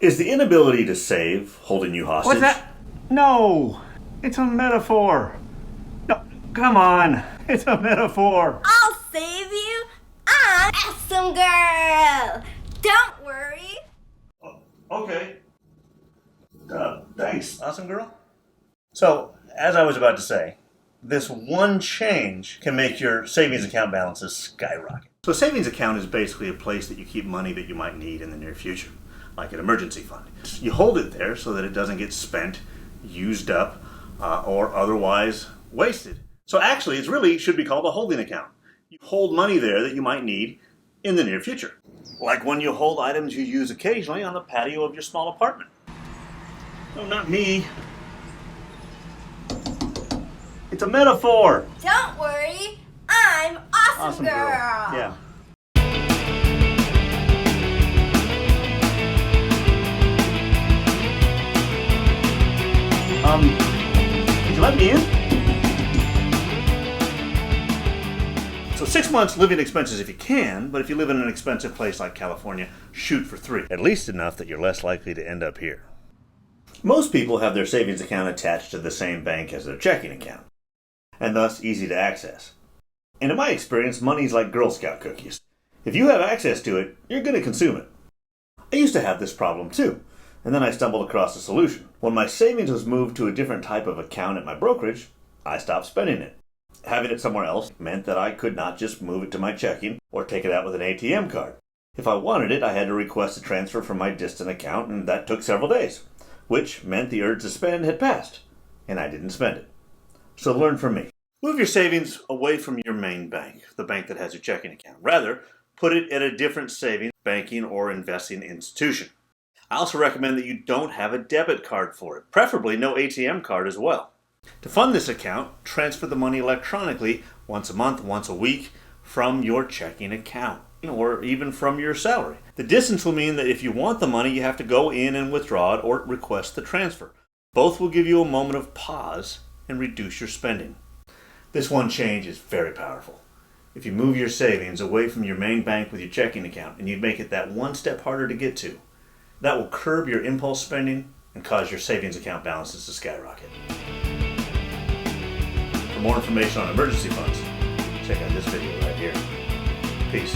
Is the inability to save holding you hostage? What's that? No, it's a metaphor. No, come on, it's a metaphor. I'll save you. I'm Awesome Girl. Don't worry. Okay. Thanks, Awesome Girl. So, as I was about to say, this one change can make your savings account balances skyrocket. So a savings account is basically a place that you keep money that you might need in the near future, like an emergency fund. You hold it there so that it doesn't get spent, used up, or otherwise wasted. So actually, it really should be called a holding account. You hold money there that you might need in the near future. Like when you hold items you use occasionally on the patio of your small apartment. No, not me. It's a metaphor. Don't worry. I'm Awesome Girl. Yeah. Could you let me in? So 6 months living expenses if you can, but if you live in an expensive place like California, shoot for 3. At least enough that you're less likely to end up here. Most people have their savings account attached to the same bank as their checking account, and thus easy to access. And in my experience, money's like Girl Scout cookies. If you have access to it, you're going to consume it. I used to have this problem too, and then I stumbled across a solution. When my savings was moved to a different type of account at my brokerage, I stopped spending it. Having it somewhere else meant that I could not just move it to my checking or take it out with an ATM card. If I wanted it, I had to request a transfer from my distant account, and that took several days, which meant the urge to spend had passed, and I didn't spend it. So learn from me. Move your savings away from your main bank, the bank that has your checking account. Rather, put it at a different savings, banking, or investing institution. I also recommend that you don't have a debit card for it, preferably no ATM card as well. To fund this account, transfer the money electronically once a month, once a week from your checking account, or even from your salary. The distance will mean that if you want the money, you have to go in and withdraw it or request the transfer. Both will give you a moment of pause and reduce your spending. This one change is very powerful. If you move your savings away from your main bank with your checking account and you make it that one step harder to get to, that will curb your impulse spending and cause your savings account balances to skyrocket. For more information on emergency funds, check out this video right here. Peace.